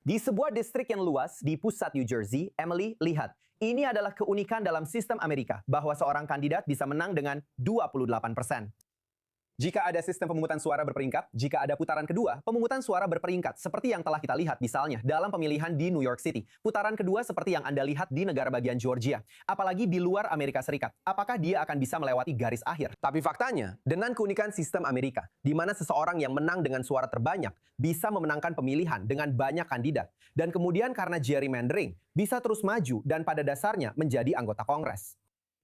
Di sebuah distrik yang luas di pusat New Jersey, Emily lihat, ini adalah keunikan dalam sistem Amerika bahwa seorang kandidat bisa menang dengan 28%. Jika ada sistem pemungutan suara berperingkat, jika ada putaran kedua, pemungutan suara berperingkat seperti yang telah kita lihat misalnya dalam pemilihan di New York City. Putaran kedua seperti yang Anda lihat di negara bagian Georgia. Apalagi di luar Amerika Serikat. Apakah dia akan bisa melewati garis akhir? Tapi faktanya, dengan keunikan sistem Amerika, di mana seseorang yang menang dengan suara terbanyak bisa memenangkan pemilihan dengan banyak kandidat. Dan kemudian karena gerrymandering, bisa terus maju dan pada dasarnya menjadi anggota Kongres.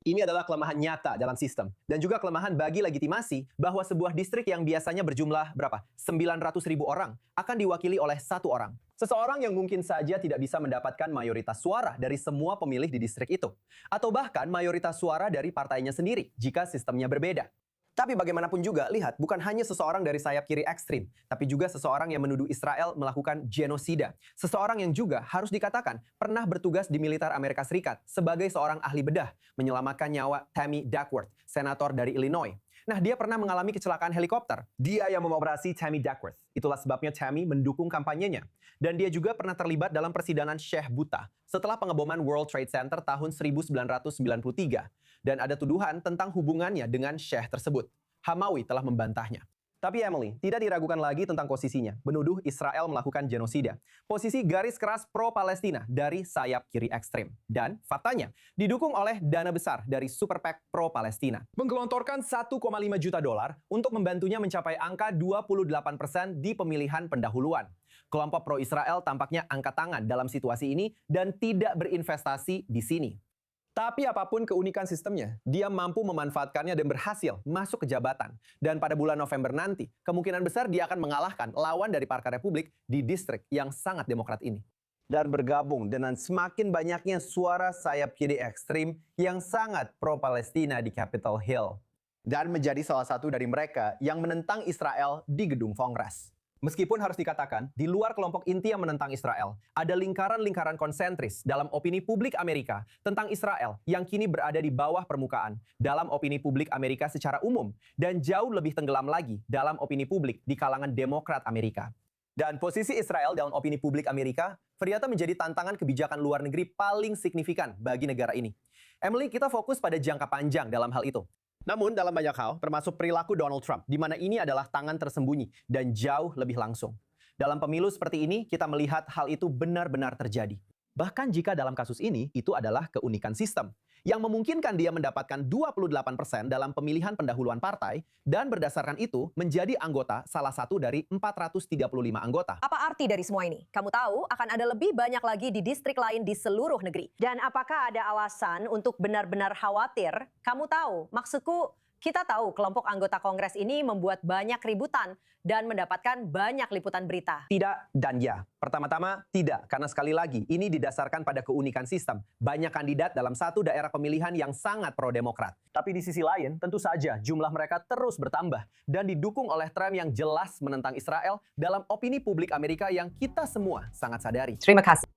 Ini adalah kelemahan nyata dalam sistem. Dan juga kelemahan bagi legitimasi bahwa sebuah distrik yang biasanya berjumlah berapa? 900.000 orang akan diwakili oleh satu orang. Seseorang yang mungkin saja tidak bisa mendapatkan mayoritas suara dari semua pemilih di distrik itu. Atau bahkan mayoritas suara dari partainya sendiri jika sistemnya berbeda. Tapi bagaimanapun juga, lihat, bukan hanya seseorang dari sayap kiri ekstrim, tapi juga seseorang yang menuduh Israel melakukan genosida. Seseorang yang juga harus dikatakan pernah bertugas di militer Amerika Serikat sebagai seorang ahli bedah, menyelamatkan nyawa Tammy Duckworth, senator dari Illinois. Nah, dia pernah mengalami kecelakaan helikopter. Dia yang mengoperasi Tammy Duckworth. Itulah sebabnya Tammy mendukung kampanyenya. Dan dia juga pernah terlibat dalam persidangan Sheikh Buta setelah pengeboman World Trade Center tahun 1993. Dan ada tuduhan tentang hubungannya dengan Sheikh tersebut. Hamawi telah membantahnya. Tapi Emily tidak diragukan lagi tentang posisinya, menuduh Israel melakukan genosida. Posisi garis keras pro-Palestina dari sayap kiri ekstrim. Dan faktanya, didukung oleh dana besar dari Super PAC pro-Palestina. Menggelontorkan 1,5 juta dolar untuk membantunya mencapai angka 28% di pemilihan pendahuluan. Kelompok pro-Israel tampaknya angkat tangan dalam situasi ini dan tidak berinvestasi di sini. Tapi apapun keunikan sistemnya, dia mampu memanfaatkannya dan berhasil masuk ke jabatan. Dan pada bulan November nanti, kemungkinan besar dia akan mengalahkan lawan dari Partai Republik di distrik yang sangat demokrat ini. Dan bergabung dengan semakin banyaknya suara sayap kiri ekstrim yang sangat pro-Palestina di Capitol Hill. Dan menjadi salah satu dari mereka yang menentang Israel di gedung Kongres. Meskipun harus dikatakan, di luar kelompok inti yang menentang Israel, ada lingkaran-lingkaran konsentris dalam opini publik Amerika tentang Israel yang kini berada di bawah permukaan dalam opini publik Amerika secara umum dan jauh lebih tenggelam lagi dalam opini publik di kalangan Demokrat Amerika. Dan posisi Israel dalam opini publik Amerika ternyata menjadi tantangan kebijakan luar negeri paling signifikan bagi negara ini. Emily, kita fokus pada jangka panjang dalam hal itu. Namun dalam banyak hal, termasuk perilaku Donald Trump, di mana ini adalah tangan tersembunyi dan jauh lebih langsung. Dalam pemilu seperti ini, kita melihat hal itu benar-benar terjadi. Bahkan jika dalam kasus ini, itu adalah keunikan sistem, yang memungkinkan dia mendapatkan 28% dalam pemilihan pendahuluan partai, dan berdasarkan itu menjadi anggota salah satu dari 435 anggota. Apa arti dari semua ini? Kamu tahu akan ada lebih banyak lagi di distrik lain di seluruh negeri. Dan apakah ada alasan untuk benar-benar khawatir? Kamu tahu, maksudku, kita tahu kelompok anggota Kongres ini membuat banyak keributan dan mendapatkan banyak liputan berita. Tidak dan ya. Pertama-tama tidak, karena sekali lagi ini didasarkan pada keunikan sistem. Banyak kandidat dalam satu daerah pemilihan yang sangat pro-demokrat. Tapi di sisi lain, tentu saja jumlah mereka terus bertambah dan didukung oleh Trump yang jelas menentang Israel dalam opini publik Amerika yang kita semua sangat sadari. Terima kasih.